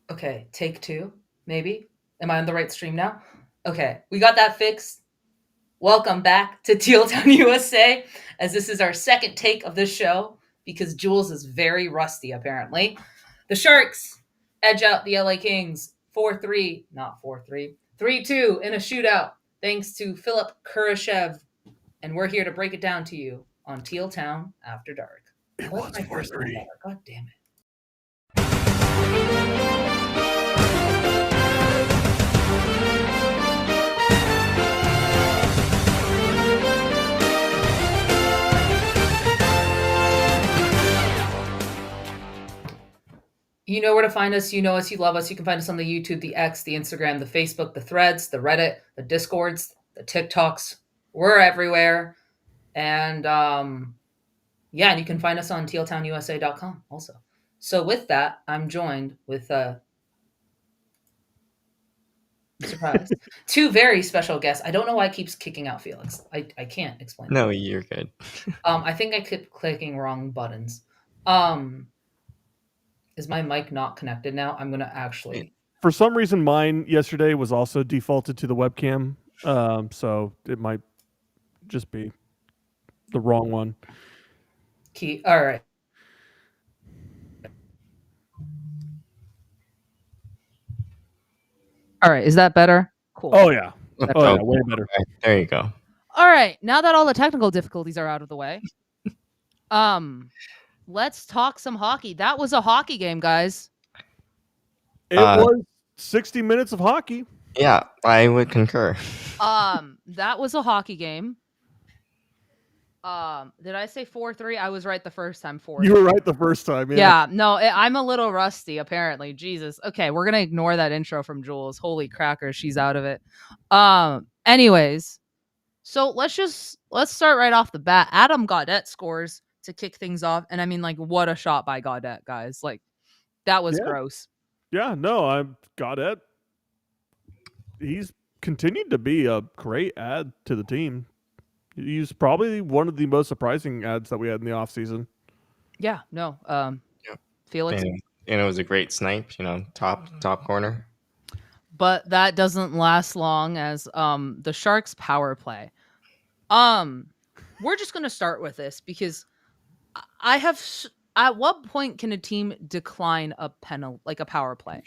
Okay, take two, maybe. Am I on the right stream now? Okay, we got that fixed. Welcome back to Teal Town USA, as this is our second take of this show because Jules is very rusty, apparently. The Sharks edge out the LA Kings 4-3, not 4-3, 3-2 in a shootout, thanks to Philipp Kurashev. And we're here to break it down to you on Teal Town After Dark. It What's was my first one 4-3. better? God damn it. You know where to find us. You know us. You love us. You can find us on the YouTube, the X, the Instagram, the Facebook, the Threads, the Reddit, the Discords, the TikToks. We're everywhere. And yeah, and you can find us on tealtownusa.com also. So with that, I'm joined with surprise, two very special guests. I don't know why it keeps kicking out Felix. I can't explain. No, you're good. I think I kept clicking wrong buttons. Is my mic not connected now? I'm gonna actually. For some reason, mine yesterday was also defaulted to the webcam, so it might just be the wrong one. Key. All right. All right. Is that better? Cool. Oh yeah, Oh, yeah, way better. okay, there you go. All right. Now that all the technical difficulties are out of the way, let's talk some hockey. That was a hockey game, guys. It was 60 minutes of hockey. Yeah, I would concur. That was a hockey game. Did I say 4-3? I was right the first time. 4. You were right the first time. Yeah. No, I'm a little rusty apparently. Jesus. Okay, we're gonna ignore that intro from Jules. Holy crackers, she's out of it. Anyways, so let's start right off the bat. Adam Gaudette scores to kick things off, and I mean, like, what a shot by Gaudette, guys! Like, that was gross. Yeah, no, I'm Gaudette. He's continued to be a great add to the team. He's probably one of the most surprising ads that we had in the offseason. Yeah, no. Yeah. Felix. And it was a great snipe, top corner. But that doesn't last long as the Sharks power play. We're just gonna start with this because I have. At what point can a team decline a penalty, like a power play?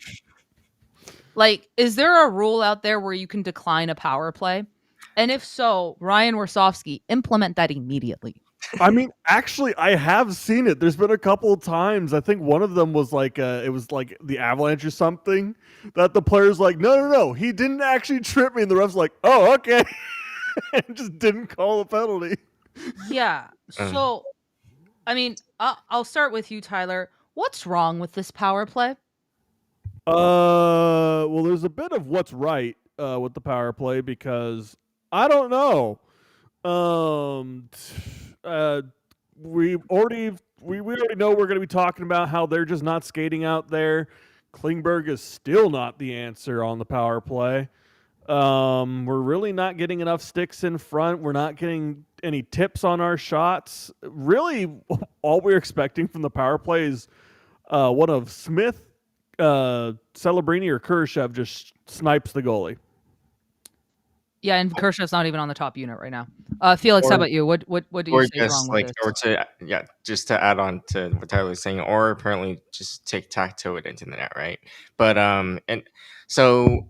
Like, is there a rule out there where you can decline a power play? And if so, Ryan Warsofsky, implement that immediately. I mean, actually, I have seen it. There's been a couple of times. I think one of them was like, it was like the Avalanche or something, that the player's like, no, he didn't actually trip me. And the ref's like, oh, okay. And just didn't call a penalty. Yeah. So, I mean, I'll start with you, Tyler. What's wrong with this power play? Well, there's a bit of what's right with the power play because I don't know. We already know we're going to be talking about how they're just not skating out there. Klingberg is still not the answer on the power play. We're really not getting enough sticks in front. We're not getting any tips on our shots. Really, all we're expecting from the power play is one of Smith, Celebrini, or Kurashev just snipes the goalie. Yeah, and Kershaw's not even on the top unit right now. Felix, how about you? What do you say is wrong with this? Just to add on to what Tyler was saying, or apparently just tic-tac-toe it into the net, right? But and so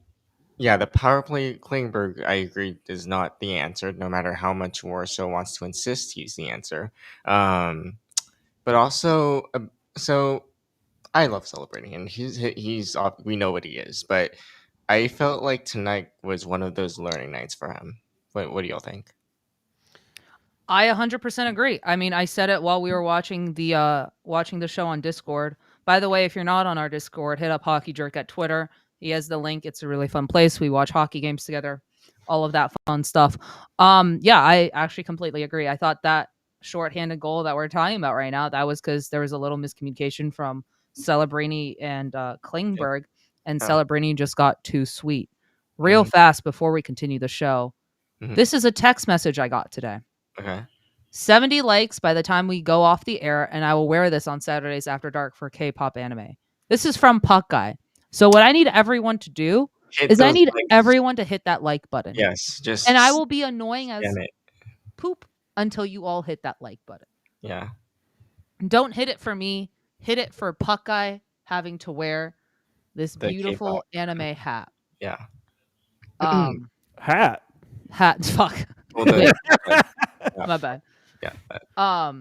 yeah, the power play Klingberg, I agree, is not the answer, no matter how much Warsaw wants to insist he's the answer. But also, so I love celebrating, and he's we know what he is, but I felt like tonight was one of those learning nights for him. What do y'all think? I 100% agree. I mean, I said it while we were watching the show on Discord. By the way, if you're not on our Discord, hit up Hockey Jerk at Twitter. He has the link. It's a really fun place. We watch hockey games together, all of that fun stuff. Yeah, I actually completely agree. I thought that shorthanded goal that we're talking about right now, that was because there was a little miscommunication from Celebrini and Klingberg. And Celebrini just got too sweet. Real fast before we continue the show. This is a text message I got today. Okay. 70 likes by the time we go off the air, and I will wear this on Saturdays After Dark for K-pop anime. This is from Puck Guy. So what I need everyone to do Hit is I those need likes. everyone to hit that like button. Yes, just And I will be annoying as spam it. poop until you all hit that like button. Yeah. Don't hit it for me. Hit it for Puck Guy having to wear this The beautiful K-pop. anime hat. Yeah. Hat. Fuck. Well, the, Wait, yeah, my bad. yeah, but-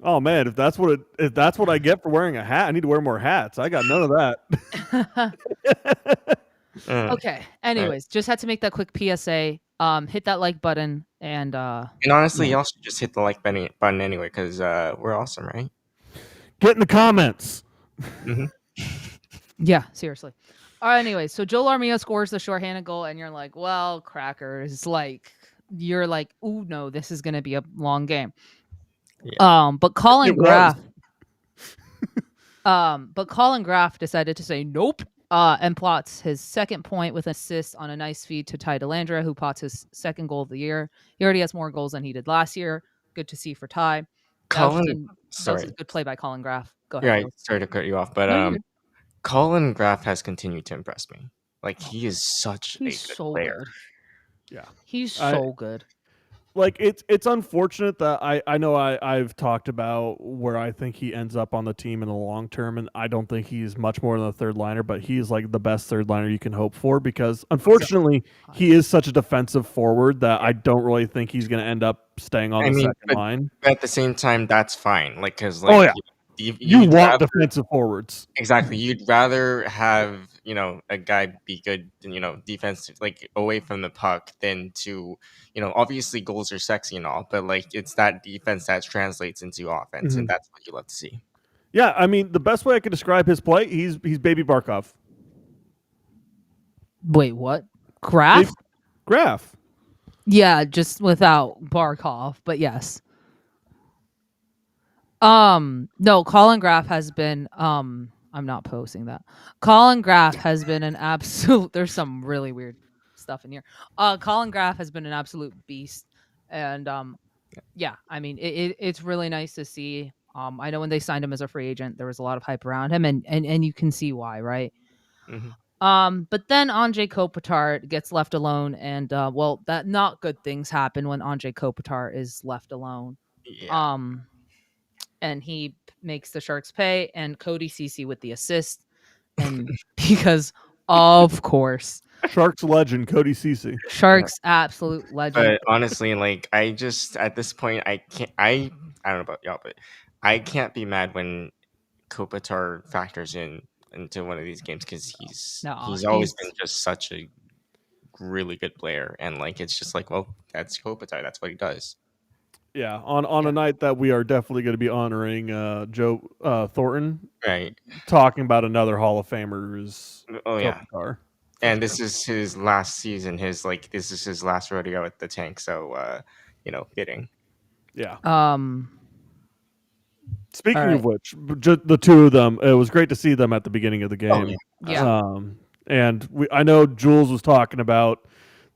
Oh man, if that's what I get for wearing a hat, I need to wear more hats. I got none of that. Okay. Anyways, just had to make that quick PSA. Hit that like button and And honestly, y'all should just hit the like button anyway, because we're awesome, right? Get in the comments. yeah, seriously. Anyway, so Joel Armia scores the shorthanded goal, and you're like, well, crackers. Like, you're like, ooh, no, this is gonna be a long game. Yeah. But Colin It was. Graf decided to say nope. And plots his second point with an assist on a nice feed to Ty Delandra, who plots his second goal of the year. He already has more goals than he did last year. Good to see for Ty. That was a good play by Colin Graf. Go ahead. Right. Felix. Sorry to cut you off, but No, you're good. Colin Graf has continued to impress me. Like, he is such a He's good so player. good. Yeah. He's so good. Like it's unfortunate that I know I've talked about where I think he ends up on the team in the long term, and I don't think he's much more than a third liner, but he's like the best third liner you can hope for, because unfortunately he is such a defensive forward that I don't really think he's going to end up staying on the second line. But at the same time, that's fine. Like, because you want defensive forwards. Exactly. You'd rather have, a guy be good, defensive, like away from the puck, than to, obviously goals are sexy and all, but like it's that defense that translates into offense, and that's what you love to see. Yeah, I mean, the best way I could describe his play, he's Baby Barkov. Wait, what? Graf? Graf. Yeah, just without Barkov, but yes. No, Colin Graf has been I'm not posting that. Colin Graf has been an absolute there's some really weird stuff in here. Colin Graf has been an absolute beast. And yeah, I mean it's really nice to see. I know when they signed him as a free agent, there was a lot of hype around him, and you can see why, right? But then Andrei Kopitar gets left alone, and well, that not good things happen when Andrei Kopitar is left alone. Yeah. And he makes the Sharks pay, and Cody Ceci with the assist, and because of course, Sharks legend Cody Ceci. Sharks absolute legend. But honestly, like I just at this point, I can't. I don't know about y'all, but I can't be mad when Kopitar factors into one of these games, because he's always been just such a really good player, and like it's just like, well, that's Kopitar, that's what he does. Yeah, on a night that we are definitely going to be honoring Joe Thornton, right? Talking about another Hall of Famer's Kopitar. And this is his last season. This is his last rodeo at the tank. So fitting. Yeah. Speaking of which, just the two of them, it was great to see them at the beginning of the game. Yeah. And I know Jules was talking about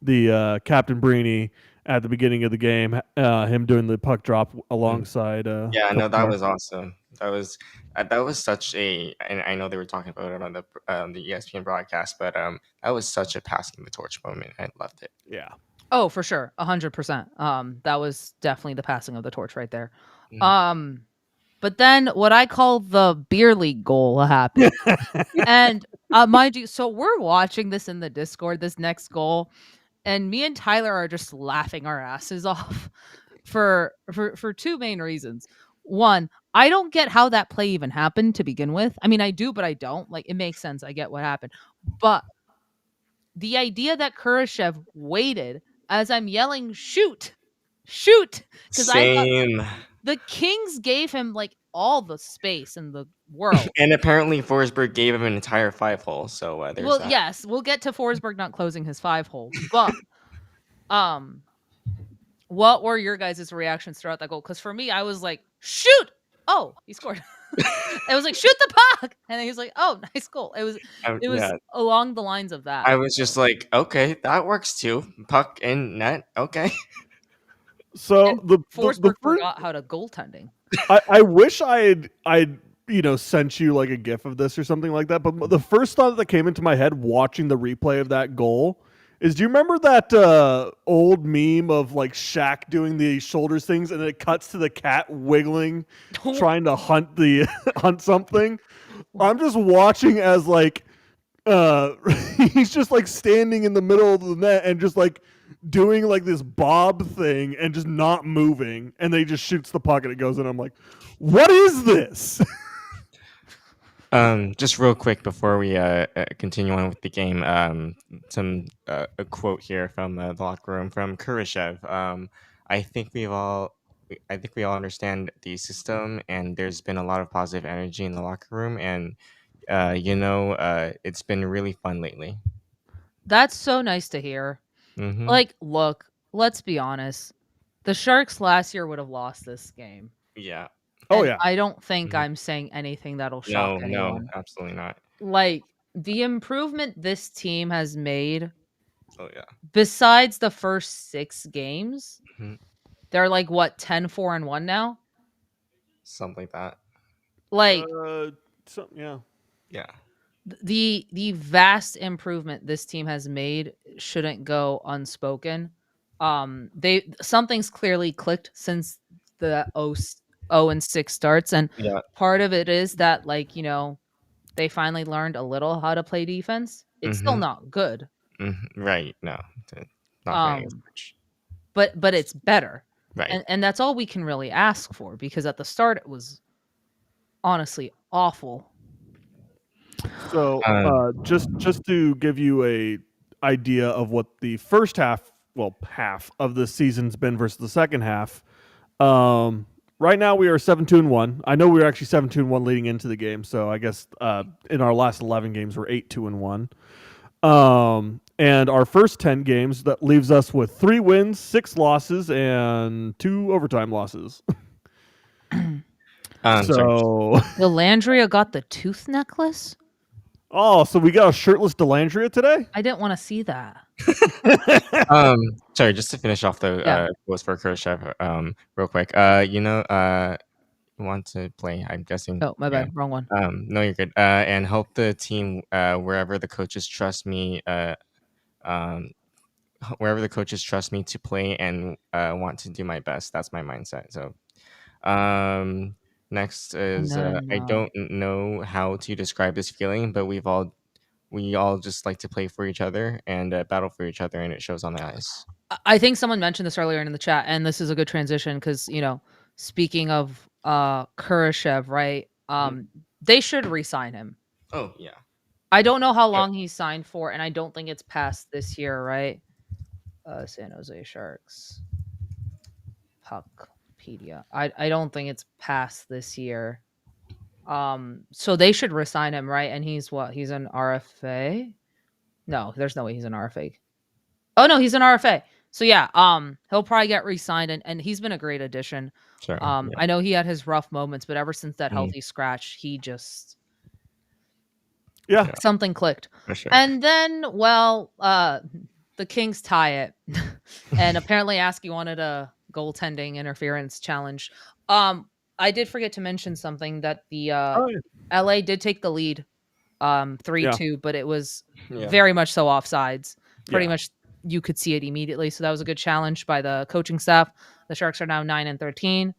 the Captain Brini at the beginning of the game, him doing the puck drop alongside. Yeah, no, that was awesome. That was such a, and I know they were talking about it on the ESPN broadcast, but that was such a passing the torch moment. I loved it. Yeah. Oh, for sure, 100%. That was definitely the passing of the torch right there. But then what I call the beer league goal happened, and mind you, so we're watching this in the Discord, this next goal. And me and Tyler are just laughing our asses off for two main reasons. One, I don't get how that play even happened to begin with. I mean, I do, but I don't. Like, it makes sense. I get what happened. But the idea that Kurashev waited as I'm yelling, shoot, because I thought the Kings gave him like all the space in the world. And apparently Forsberg gave him an entire 5-hole. So there's that. Yes, we'll get to Forsberg not closing his 5-hole. But what were your guys' reactions throughout that goal? Because for me, I was like, shoot! Oh, he scored. It was like, shoot the puck! And then he was like, oh, nice goal. It was along the lines of that. I was just like, okay, that works too. Puck in net, okay. So and Forsberg forgot how to goaltending. I wish I'd sent you like a gif of this or something like that. But the first thought that came into my head watching the replay of that goal is, do you remember that old meme of like Shaq doing the shoulders things and it cuts to the cat wiggling, trying to hunt hunt something? I'm just watching as like he's just like standing in the middle of the net and just like doing like this bob thing and just not moving, and then he just shoots the puck and it goes in. I'm like, what is this? Just real quick before we continue on with the game, a quote here from the locker room from Kurashev. I think I think we all understand the system, and there's been a lot of positive energy in the locker room, and it's been really fun lately. That's so nice to hear. Mm-hmm. Like, look, let's be honest. The Sharks last year would have lost this game. Yeah. Oh And yeah. I don't think Mhm. I'm saying anything that'll shock No, anyone. absolutely not. Like, the improvement this team has made, Oh yeah. besides the first 6 games, Mhm. they're like, what, 10-4-1 now? Something like that. Like, Yeah. Yeah. the vast improvement this team has made shouldn't go unspoken. Something's clearly clicked since the 0-6 starts, and Yeah. part of it is that, like, they finally learned a little how to play defense. It's still Mm-hmm. not good. Right. No. Not by any Um stretch. but it's better. Right. And that's all we can really ask for, because at the start it was honestly awful. So just to give you a idea of what the first half of the season's been versus the second half. Right now we are 7-2-1. I know we were actually 7-2-1 leading into the game, so I guess in our last 11 games we're 8-2-1. And our first 10 games, that leaves us with 3 wins, 6 losses, and 2 overtime losses. So Delandria got the tooth necklace? so we got a shirtless Delandria today? I didn't want to see that. Sorry, just to finish off the Yeah. quotes for Kurashev, real quick. Want to play? I'm guessing. Oh, my bad. Wrong one. No, you're good. And help the team wherever the coaches trust me. Wherever the coaches trust me to play and want to do my best. That's my mindset. So, next is I don't know how to describe this feeling, but we all just like to play for each other and battle for each other, and it shows on the ice. I think someone mentioned this earlier in the chat, and this is a good transition because, speaking of Kurashev, right? They should re-sign him. Oh yeah. I don't know how long he's signed for, and I don't think it's past this year, right? San Jose Sharks. Puckpedia. I don't think it's past this year. So they should resign him, right? And he's what? He's an RFA? No, there's no way he's an RFA. Oh no, he's an RFA. So yeah, he'll probably get re-signed, and he's been a great addition. Sure. I know he had his rough moments, but ever since that healthy scratch, he just something clicked. For sure. And then, the Kings tie it, and apparently Askey wanted a goaltending interference challenge. I did forget to mention something, that the LA did take the lead 3-2, but it was very much so offsides. Pretty much you could see it immediately. So that was a good challenge by the coaching staff. The Sharks are now 9-13.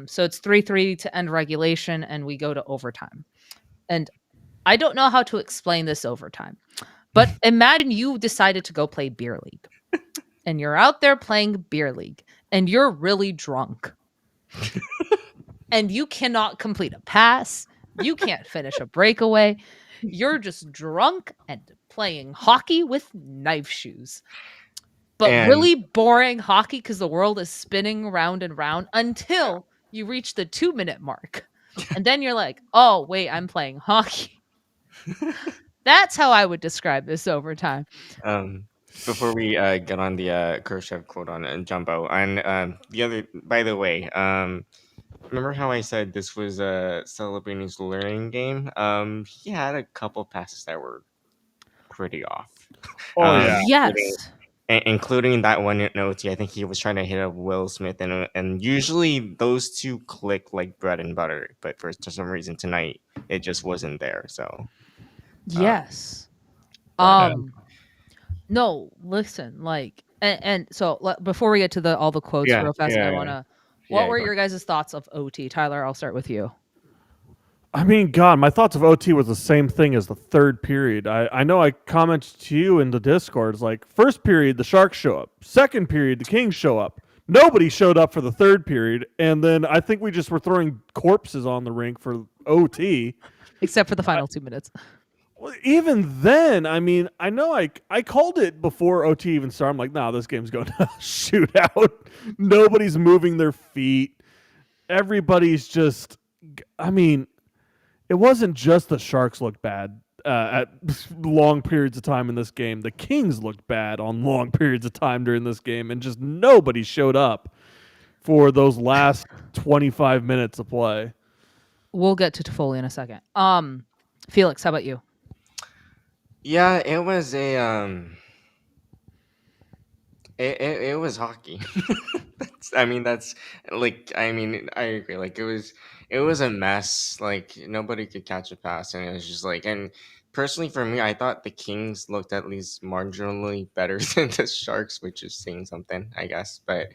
So it's 3-3 to end regulation, and we go to overtime. And I don't know how to explain this overtime, but imagine you decided to go play beer league, and you're out there playing beer league, and you're really drunk, and you cannot complete a pass. You can't finish a breakaway. You're just drunk and playing hockey with knife shoes. But really boring hockey, because the world is spinning round and round until you reach the 2-minute mark. And then you're like, oh, wait, I'm playing hockey. That's how I would describe this overtime. Before we get on the Kurashev quote on Jumbo, and by the way, remember how I said this was celebrating his learning game? He had a couple passes that were pretty off. Oh yeah. Yes. including that one in OT. I think he was trying to hit up Will Smith, and usually those two click like bread and butter. But for some reason tonight, it just wasn't there. So Yes. but No, listen, like, and so before we get to all the quotes yeah, real fast, I yeah, want to. What yeah. were your guys' thoughts of OT? Tyler, I'll start with you. I mean, God, my thoughts of OT was the same thing as the third period. I know I commented to you in the Discord. It's like, first period, the Sharks show up. Second period, the Kings show up. Nobody showed up for the third period. And then I think we just were throwing corpses on the rink for OT. Except for the final 2 minutes. Well, even then, I mean, I know I called it before OT even started. I'm like, nah, this game's going to shootout. Nobody's moving their feet. Everybody's just, I mean, it wasn't just the Sharks looked bad at long periods of time in this game. The Kings looked bad on long periods of time during this game, and just nobody showed up for those last 25 minutes of play. We'll get to Toffoli in a second. Felix, how about you? Yeah, it was it was hockey. That's I mean, I agree. Like it was a mess. Like nobody could catch a pass, and it was just like. And personally, for me, I thought the Kings looked at least marginally better than the Sharks, which is saying something, I guess. But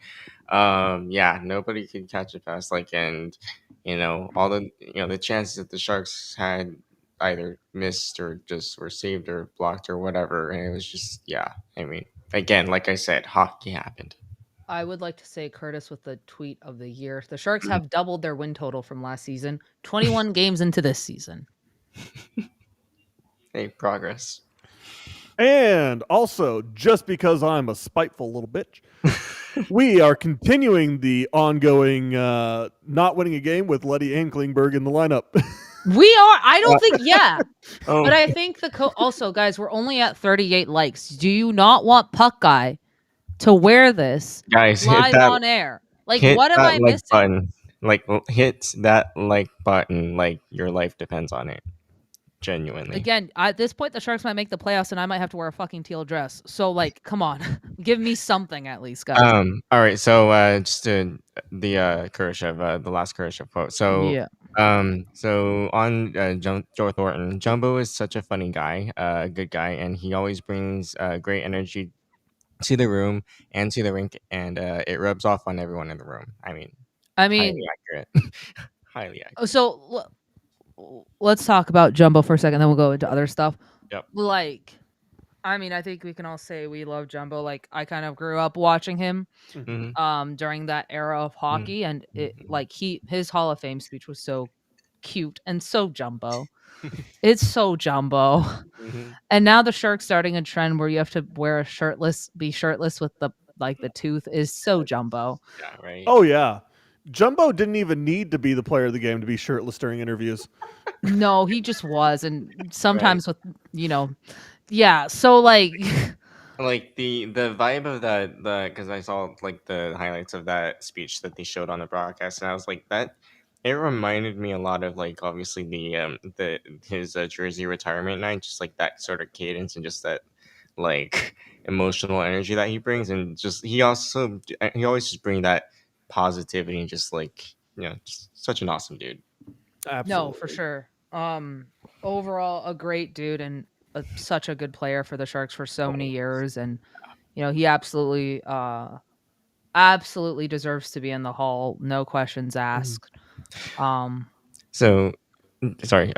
yeah, nobody could catch a pass. Like, and all the the chances that the Sharks had either missed or just were saved or blocked or whatever, and it was just yeah. I mean, again, like I said, hockey happened. I would like to say Curtis with the tweet of the year. The Sharks have doubled their win total from last season, 21 games into this season. Hey, progress. And also, just because I'm a spiteful little bitch, we are continuing the ongoing not winning a game with Letty and Klingberg in the lineup. We are. I don't think. Yeah, Oh, but I think also, guys, we're only at 38 likes. Do you not want Puck Guy to wear this guys, hit live that on air? Like, hit what am that I like missing? button. Like hit that like button. Like your life depends on it. Genuinely. Again, at this point, the Sharks might make the playoffs, and I might have to wear a fucking teal dress. So, like, come on, give me something at least, guys. All right. So just the Kurashev, the last Kurashev quote. So Yeah. so on Joe Thornton, Jumbo is such a funny guy, a good guy, and he always brings great energy to the room and to the rink, and it rubs off on everyone in the room. I mean, highly accurate. Highly accurate. So let's talk about Jumbo for a second, then we'll go into other stuff. Yep. Like, I mean, I think we can all say we love Jumbo. Like, I kind of grew up watching him during that era of hockey, and his Hall of Fame speech was so cute and so Jumbo. It's so Jumbo. And now the Sharks starting a trend where you have to be shirtless with the tooth is so Jumbo. Yeah, right. Oh, yeah. Jumbo didn't even need to be the player of the game to be shirtless during interviews. No, he just was. And sometimes with, yeah. So like the vibe of because I saw like the highlights of that speech that they showed on the broadcast, and I was like that. It reminded me a lot of like obviously his jersey retirement night, just like that sort of cadence and just that like emotional energy that he brings, and just he always just bring that positivity and just like just such an awesome dude. Absolutely. No, for sure. Overall a great dude and such a good player for the Sharks for so many years, and he absolutely deserves to be in the Hall, no questions asked. So sorry,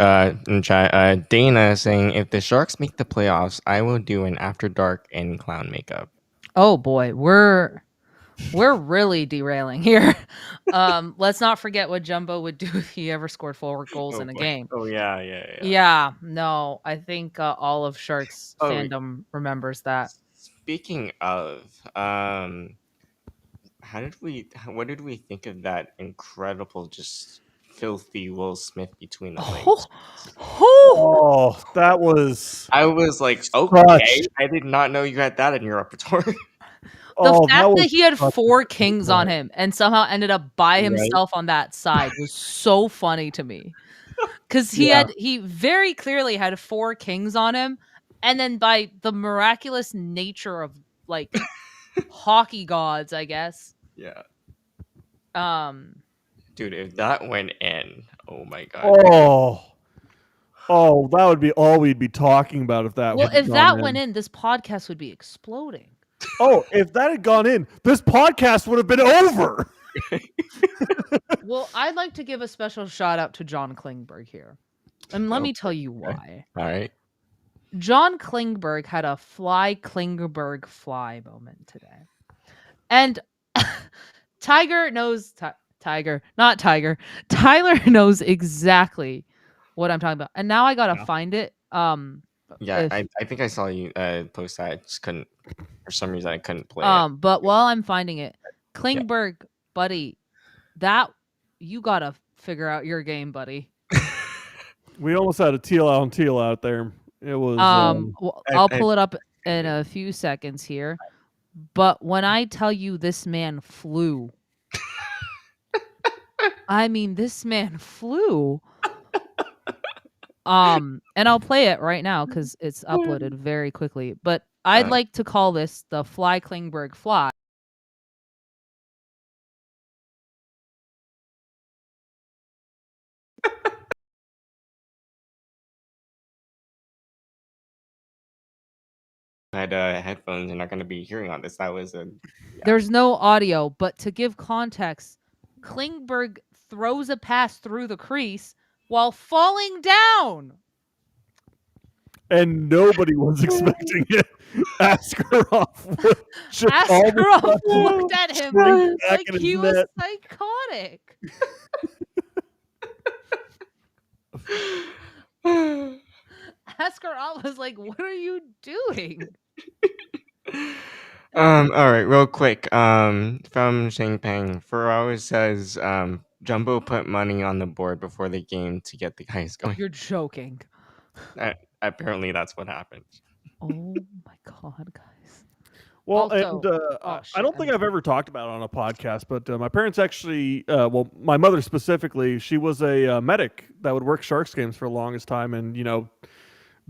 in chat, Dana saying if the Sharks make the playoffs, I will do an after dark in clown makeup. Oh boy, we're really derailing here. Let's not forget what Jumbo would do if he ever scored 4 goals in a game. Oh yeah. Yeah, no, I think all of Sharks fandom remembers that. Speaking of, what did we think of that incredible, just filthy Will Smith between the legs? Oh, that was. I was like, okay, I did not know you had that in your repertoire. The fact that he had 4 Kings on him and somehow ended up by himself on that side was so funny to me. Because he very clearly had 4 Kings on him, and then by the miraculous nature of like hockey gods, I guess. Yeah. Um, Dude, if that went in, oh my god. Oh, that would be all we'd be talking about if that well, would have if gone that in. went in, this podcast would be exploding. Oh, if that had gone in, this podcast would have been over. Well, I'd like to give a special shout out to John Klingberg here. And let me tell you why. All right. John Klingberg had a fly Klingberg fly moment today. And Tiger knows Tiger, not Tiger. Tyler knows exactly what I'm talking about. And now I got to find it. Yeah, if- I think I saw you post that. I just couldn't, for some reason, I couldn't play it. But while I'm finding it, Klingberg, buddy, that you got to figure out your game, buddy. We almost had a Teal out there. It was. Well, I'll pull it up in a few seconds here. But when I tell you this man flew, I mean this man flew. And I'll play it right now because it's uploaded very quickly. But I'd like to call this the Fly Klingberg fly. Had headphones, you're not going to be hearing on this. That was a. There's no audio, but to give context, Klingberg throws a pass through the crease while falling down. And nobody was expecting it. Askarov looked at him like he was psychotic. Askarov was like, "What are you doing?" All right, real quick. From Shangpeng, Ferraro says Jumbo put money on the board before the game to get the guys going. You're joking. Apparently, that's what happened. Oh my god, guys. Well, Also- I don't think I've ever talked about it on a podcast, but my parents actually, well, my mother specifically, she was a medic that would work Sharks games for the longest time, and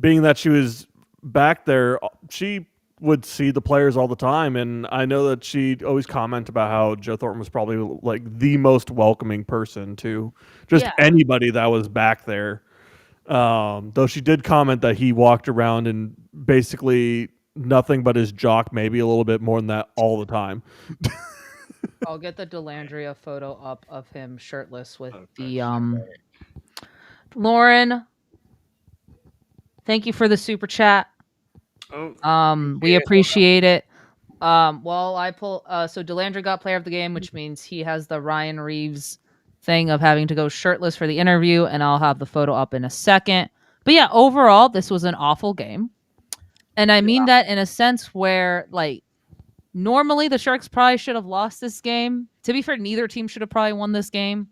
being that she was back there, she would see the players all the time, and I know that she'd always comment about how Joe Thornton was probably like the most welcoming person to just anybody that was back there. Though she did comment that he walked around and basically nothing but his jock, maybe a little bit more than that, all the time. I'll get the Delandria photo up of him shirtless with the Lauren. Thank you for the super chat. We appreciate it. Well, I pull. So Delandria got player of the game, which means he has the Ryan Reeves thing of having to go shirtless for the interview, and I'll have the photo up in a second. But yeah, overall, this was an awful game, and I mean that in a sense where, like, normally the Sharks probably should have lost this game. To be fair, neither team should have probably won this game.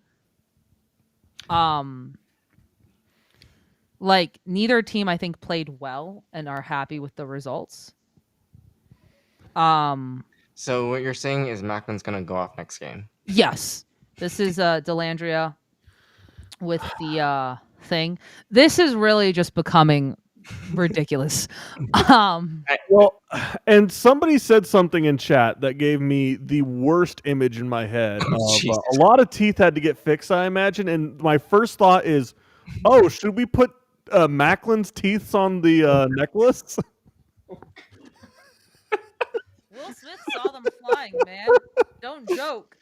Like, neither team, I think, played well and are happy with the results. So what you're saying is Macklin's gonna go off next game? Yes. This is Delandria with the thing. This is really just becoming ridiculous. Well, and somebody said something in chat that gave me the worst image in my head. A lot of teeth had to get fixed, I imagine. And my first thought is, oh, should we put Macklin's teeth on the necklace? Will Smith saw them flying, man. Don't joke.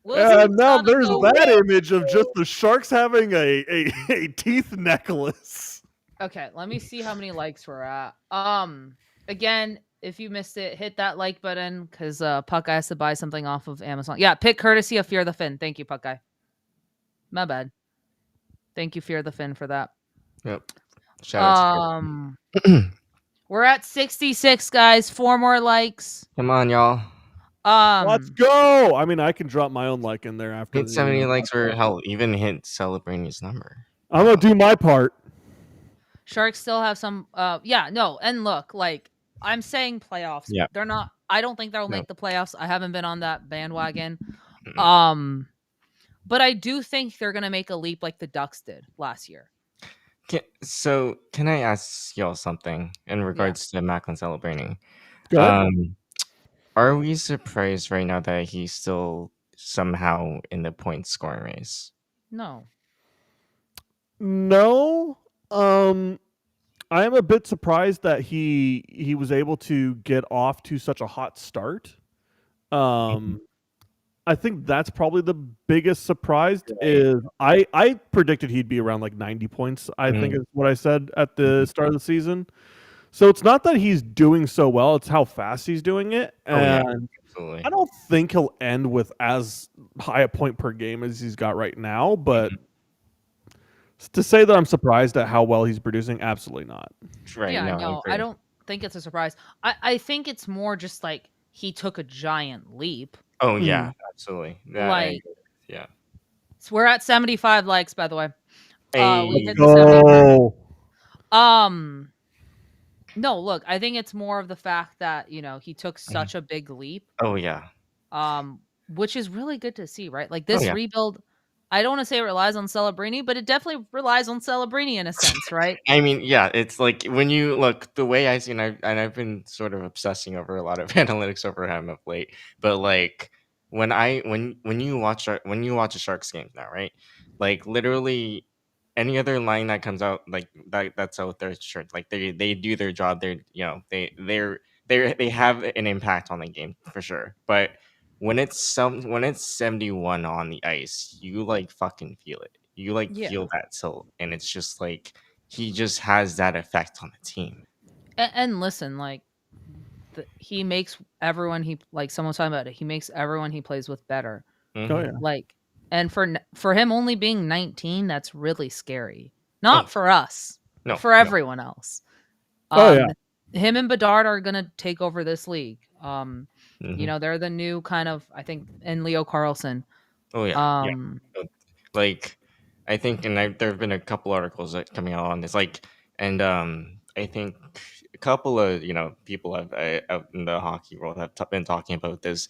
Now there's that image of just the Sharks having a teeth necklace. Okay, let me see how many likes we're at. Again, if you missed it, hit that like button because Puck has to buy something off of Amazon. Yeah, pick courtesy of Fear the Fin. Thank you, Puck Guy. My bad. Thank you, Fear the Fin, for that. Yep. Shout out to we're at 66, guys. 4 more likes. Come on, y'all. Let's go. I mean, I can drop my own like in there after. Hit 70 likes or hell, even hit Celebrating's number. I'm gonna do my part. Sharks still have some. And look, like I'm saying, playoffs. Yeah. They're not. I don't think they'll make the playoffs. I haven't been on that bandwagon. But I do think they're gonna make a leap like the Ducks did last year. So can I ask y'all something in regards to Macklin Celebrating? Go ahead. Are we surprised right now that he's still somehow in the point scoring race? No. No. I am a bit surprised that he was able to get off to such a hot start. I think that's probably the biggest surprise. Right. Is I predicted he'd be around like 90 points. I think Mhm. is what I said at the start of the season. So it's not that he's doing so well; it's how fast he's doing it, Oh yeah, and absolutely. I don't think he'll end with as high a point per game as he's got right now. But Mhm. to say that I'm surprised at how well he's producing, absolutely not. Right. Yeah, No, I no, I agree. don't think it's a surprise. I think it's more just like he took a giant leap. Oh Mm. yeah, absolutely. That I Like, agree. Yeah. so we're at 75 likes, by the way. We Hey. hit the 70. Oh, Um, no, look, I think it's more of the fact that, he took Mhm. such a big leap. Oh yeah. Which is really good to see, right? Like Oh this yeah. rebuild, I don't want to say it relies on Celebrini, but it definitely relies on Celebrini in a sense, right? I mean, yeah, it's like when you look the way I see, and I've been sort of obsessing over a lot of analytics over him of late. But like when you watch when you watch a Sharks game now, right? Like literally any other line that comes out like that's out there, sure. Like they do their job. They're they have an impact on the game for sure. But when it's 71 on the ice, you like fucking feel it. You like Yeah. feel that tilt, and it's just like he just has that effect on the team. And listen, like he makes everyone like someone's talking about it. He makes everyone he plays with better. oh Hmm. yeah. Like, and for him only being 19, that's really scary. Oh Not for us, but no, for no. everyone else. Oh yeah. Him and Bedard are gonna take over this league. Hmm. They're the new kind of, I think, and Leo Carlson. Oh yeah, yeah. Um, Uh, Like I think, and there have been a couple articles that coming out on this. Like, and I think a couple of people have out in the hockey world have been talking about this.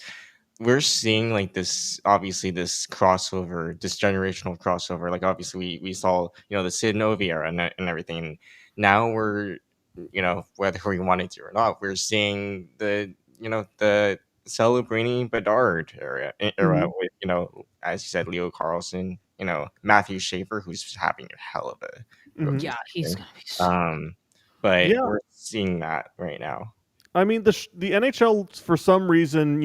We're seeing like this obviously this crossover, this generational crossover. Like obviously we saw the Sid Novi era and everything. And now we're whether we wanted to or not, we're seeing the Celebrini Bedard era Mhm. with as you said, Leo Carlson, Matthew Schaefer, who's having a hell of a Mhm. rookie yeah, he's season. gonna be so. But Yeah. we're seeing that right now. I mean, the NHL for some reason,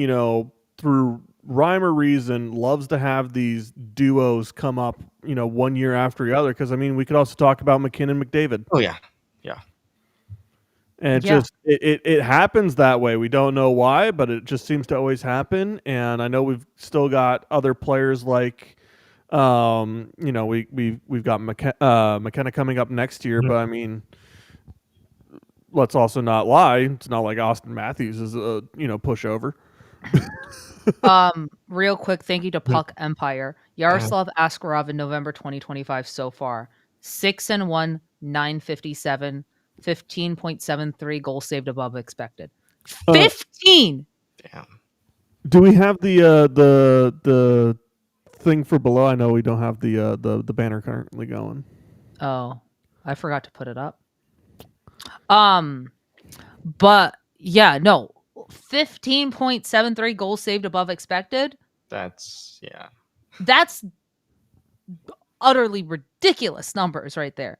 through rhyme or reason, loves to have these duos come up, one year after the other. Because I mean, we could also talk about McKinnon, McDavid, Oh yeah, yeah. and Yeah. it happens that way. We don't know why, but it just seems to always happen. And I know we've still got other players like, we've got McKenna coming up next year. Mhm. But I mean, let's also not lie. It's not like Austin Matthews is a pushover. Real quick, thank you to Puck Empire. Yaroslav Askarov in November 2025 so far. 6-1, 957, 15.73 goals saved above expected. Uh, 15. Damn. Do we have the thing for below? I know we don't have the banner currently going. Oh, I forgot to put it up. But yeah, no. 15.73 goals saved above expected. That's yeah. That's utterly ridiculous numbers right there.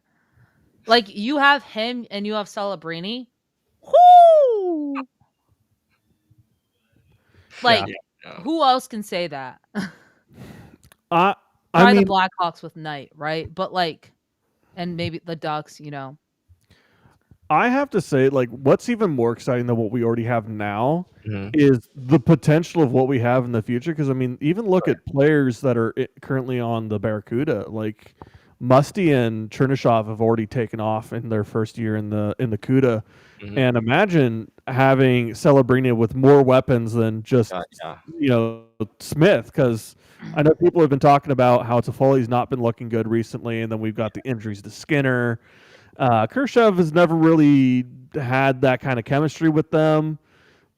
Like you have him and you have Celebrini. Whoo! Yeah. Like Yeah. No. who else can say that? I Try the mean, Blackhawks with Knight, right? But like, and maybe the Ducks, I have to say, like, what's even more exciting than what we already have now Mhm. is the potential of what we have in the future. Because I mean, even look at players that are currently on the Barracuda, like Musty and Chernyshov have already taken off in their first year in the CUDA. Mhm. And imagine having Celebrini with more weapons than just Yeah. Smith, because I know people have been talking about how Toffoli's not been looking good recently, and then we've got the injuries to Skinner. Kurashev has never really had that kind of chemistry with them,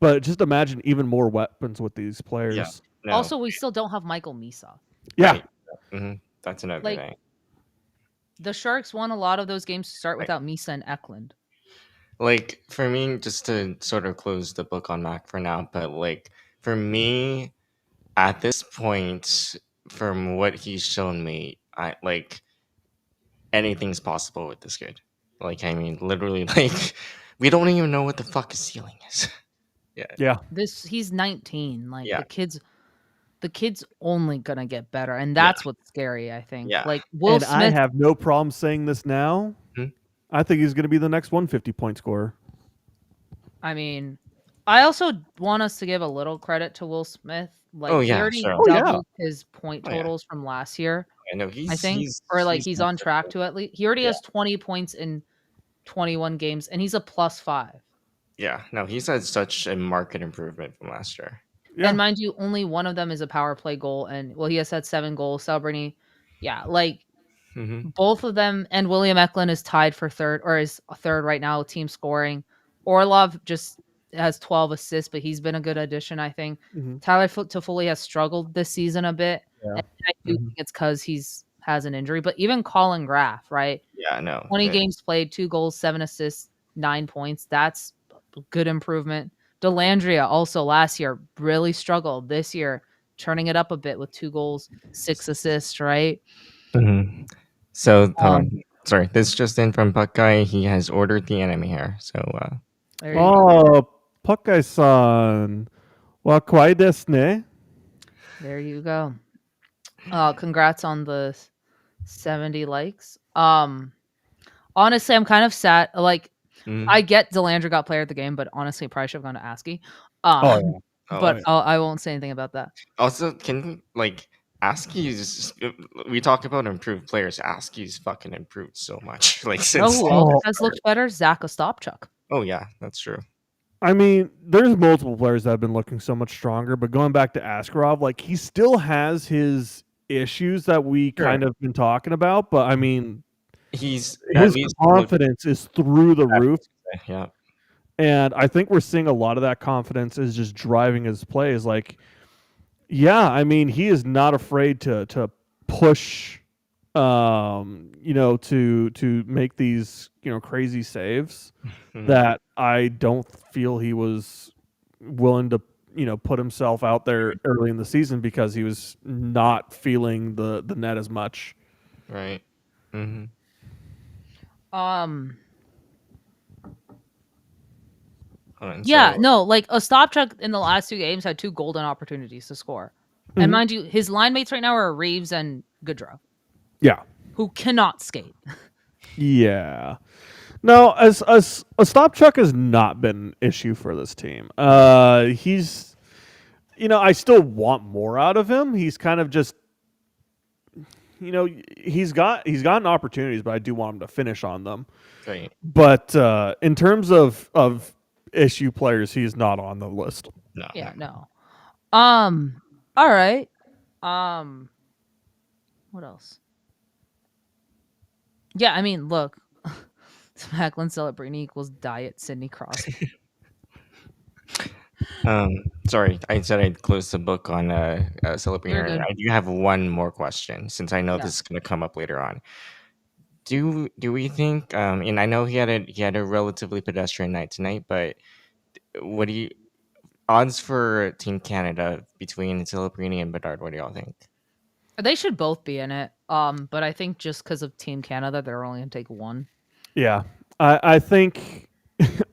but just imagine even more weapons with these Yeah. players. No. also we still don't have Michael Misa. Yeah, Right. Hmm. That's another Like thing. the Sharks won a lot of those games to start Right. without Misa and Eklund. like for me, just to sort of close the book on Mac for now, but like for me, at this point, from what he's shown me, I like anything's possible with this kid. Like, I mean, literally, like we don't even know what the fuck his ceiling is. Yeah, Yeah. He's 19. Like yeah, the kid's only gonna get better, and yeah, that's what's scary, I think. yeah. Like Will And I Smith, have no problem saying this now. Hmm? I think he's going to be the next 150-point scorer. I mean, I also want us to give a little credit to Will Smith. Like Oh he yeah, already sure. Oh, yeah. doubled his point Oh yeah, tons from last year, I know I think, or like he's on track to at least. He already Yeah. has 20 points in 21 games, and he's a +5. Yeah, no, he's had such a marked improvement from last year. Yeah. And mind you, only one of them is a power play goal, and well, he has had 7 goals. Celebrini, yeah, like Hmm. both of them, and William Eklund is tied for third, or is third right now with team scoring. Orlov just has 12 assists, but he's been a good addition, I think. Mhm. Tyler Toffoli has struggled this season a bit, Yeah. and I do Mhm. think it's because has an injury. But even Colin Graff, right? Yeah, no. 20 yeah. games played, 2 goals, 7 assists, 9 points. That's a good improvement. Delandria also last year really struggled. This year, turning it up a bit with 2 goals, 6 assists, right? Mhm. So hold Um, on. Sorry, this just in from Buckeye. He has ordered the enemy here. So There you go. Oh, Puckeye-san. Wakwai desu ne? There you go. Congrats on the 70 likes. Honestly, I'm kind of sad. Like, mhm. I get Delandria got player of the game, but honestly, probably should have gone to ASCII. Oh, yeah. Oh, But yeah. I won't say anything about that. also, can like Askey's? We talk about improved players. Askey's fucking improved so much. Like You know since. who else Oh. has looked better? Zach Ostapchuk. Oh yeah, that's true. I mean, there's multiple players that have been looking so much stronger, but going back to Askarov, like he still has his issues that we Sure. kind of been talking about, but I mean, He's at his least confidence is through the roof, yeah. and I think we're seeing a lot of that confidence is just driving his plays. Like, yeah, I mean, he is not afraid to push, to make these crazy saves Mhm. that I don't feel he was willing to put himself out there early in the season because he was not feeling the net as much. Right. Hmm. Um, Hold on, yeah, so- no, like Ostapchuk in the last 2 games had 2 golden opportunities to score. And Mhm. mind you, his line mates right now are Reeves and Goodrow, Yeah. who cannot skate. Yeah. No, as Ostapchuk has not been an issue for this team. He's I still want more out of him. He's kind of just he's gotten opportunities, but I do want him to finish on them. Right. But in terms of issue players, he's not on the list. No. Yeah, no. All right. What else? Yeah, I mean, look, Macklin Celebrini equals Diet Sidney Crosby. Sorry, I said I'd close the book on You're Celebrity. good. I do have one more question since I know Yeah. this is going to come up later on. Do we think? And I know he had a relatively pedestrian night tonight, but what do you odds for Team Canada between Celebrini and Bedard? What do y'all think? They should both be in it. But I think just because of Team Canada, they're only gonna take one. Yeah, I think,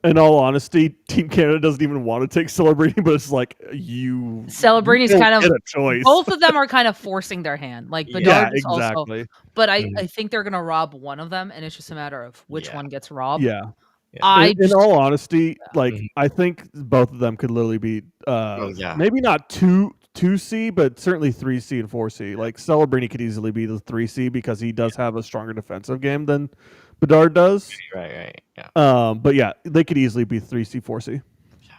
in all honesty, Team Canada doesn't even want to take Celebrity, but it's like you. Celebrini's don't kind of get a choice. both of them are kind of forcing their hand. Like Bedard Yeah, is also, exactly. but Mhm. I think they're gonna rob one of them, and it's just a matter of which Yeah. one gets robbed. Yeah. I In all honesty, like Mhm. I think both of them could literally be yeah. maybe not 2C, but certainly 3C and 4C. Like Celebrini could easily be the 3C because he does have a stronger defensive game than Bedard does. Right. Yeah. But yeah, they could easily be 3C, 4C.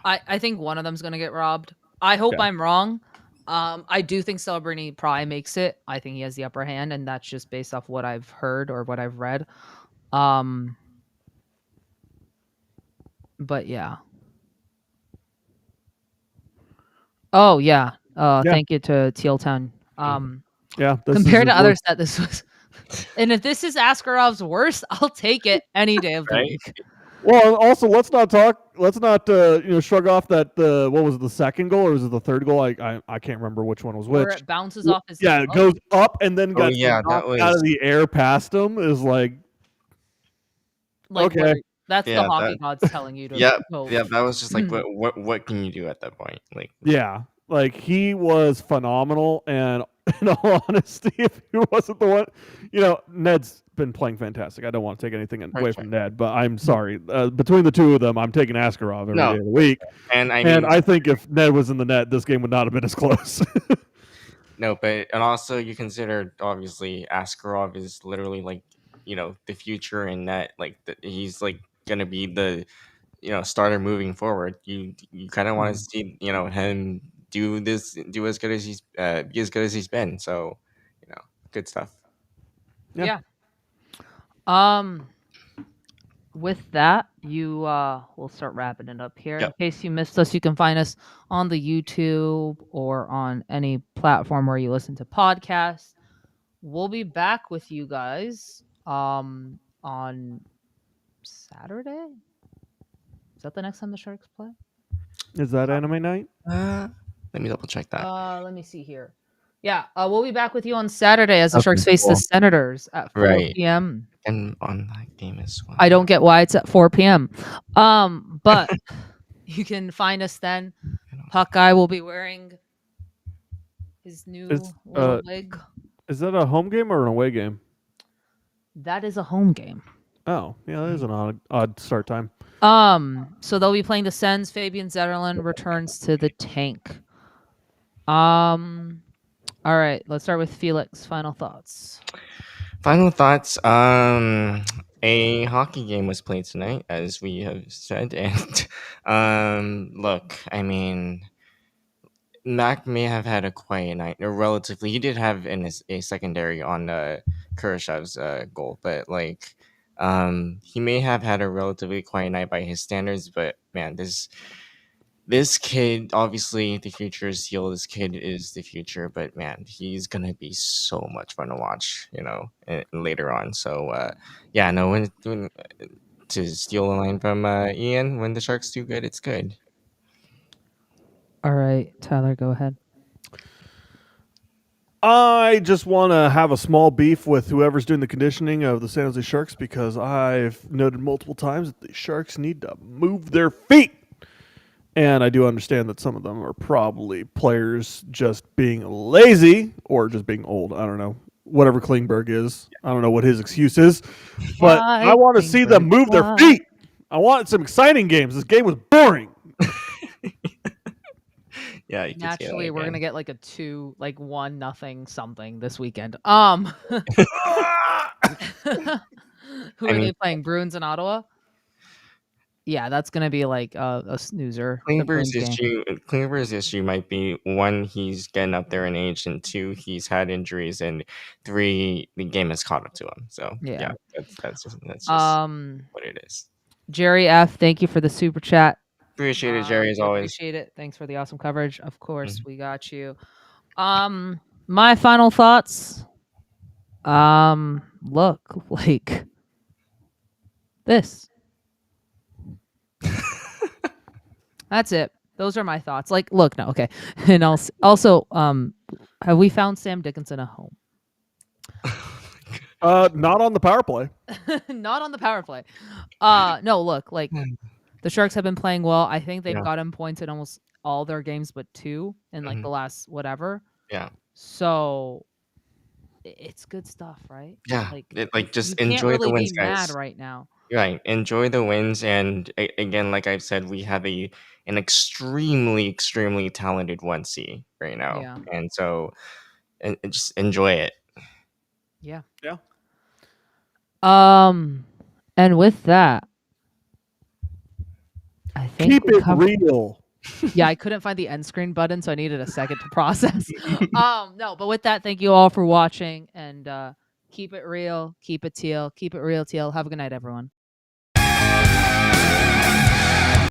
I think one of them's gonna get robbed. I hope Yeah. I'm wrong. I do think Celebrini probably makes it. I think he has the upper hand, and that's just based off what I've heard or what I've read. But yeah. Oh yeah. Thank you to Teal Town. Yeah. This Compared is to others that this was, and if this is Askarov's worst, I'll take it any day of the Right? week. Well, also let's not shrug off that what was it, the second goal or was it the third goal? I can't remember which one was Where which. it bounces off his Yeah, it glove. goes up and then Oh got yeah, that knocked out was of the air past him is like Like okay. where that's the yeah hockey that gods telling you to yeah go. yeah that was just like what can you do at that point? Like Yeah, like he was phenomenal, and in all honesty, if he wasn't the one, Ned's been playing fantastic. I don't want to take anything away okay. from Ned, but I'm sorry. Between the two of them, I'm taking Askarov every No, day of the week, and I and mean I think if Ned was in the net, this game would not have been as close. no, but and also you consider obviously Askarov is literally like the future in net. Like he's like gonna be the starter moving forward. You kind of want to see him do as good as he's be as good as he's been. So good stuff. Yeah. Yeah. With that, we'll start wrapping it up here. In Yep. case you missed us, you can find us on the YouTube or on any platform where you listen to podcasts. We'll be back with you guys on Saturday. Is that the next time the Sharks play? Is that anime night? Let me double check that. Let me see here. Yeah, we'll be back with you on Saturday as the Okay, Sharks face cool. the Senators at 4 Right. p.m. And on that game as well. I don't get why it's at 4 p.m. But you can find us then. Puck Guy will be wearing his new little wig. Is that a home game or an away game? That is a home game. Oh, yeah, that is an odd start time. So they'll be playing the Sens. Fabian Zetterlund returns to the tank. All right, let's start with Felix. Final thoughts. Final thoughts. A hockey game was played tonight, as we have said, and look, I mean, Mac may have had a quiet night, or relatively. He did have a secondary on Kurashev's goal, but like, he may have had a relatively quiet night by his standards. But man, this kid, obviously, the future is Teal. This kid is the future, but man, he's gonna be so much fun to watch, later on. So, yeah, no, when to steal a line from Ian, when the Sharks do good, it's good. All right, Tyler, go ahead. I just want to have a small beef with whoever's doing the conditioning of the San Jose Sharks because I've noted multiple times that the Sharks need to move their feet. And I do understand that some of them are probably players just being lazy or just being old. I don't know. Whatever Klingberg is. I don't know what his excuse is. But I want to see them move their feet. I wanted some exciting games. This game was boring. Yeah, you can Naturally, we're again. gonna get like a 1-0 something this weekend. Who are they playing? Bruins in Ottawa? Yeah, that's gonna be like a snoozer. Klingberg's issue might be one, he's getting up there in age, and two, he's had injuries, and three, the game has caught up to him. So yeah, that's just what it is. Jerry F, thank you for the super chat. Appreciate it, Jerry, as always. Appreciate it. Thanks for the awesome coverage. Of course, we got you. My final thoughts. Look, like this. That's it. Those are my thoughts. Like, look, no, okay. And also, have we found Sam Dickinson a home? Not on the power play. Not on the power play. No, look, like the Sharks have been playing well. I think they've gotten points in almost all their games but 2 in like the last whatever. Yeah. So it's good stuff, right? Yeah. Like just you enjoy can't really the wins, be guys. mad right now. Right. Enjoy the wins, and again, like I've said, we have an extremely, extremely talented 1C right now. Yeah. And so and just enjoy it. Yeah. Yeah. And with that, I think keep it real. Yeah, I couldn't find the end screen button, so I needed a second to process. No, but with that, thank you all for watching, and keep it real, keep it Teal, keep it real, Teal. Have a good night, everyone.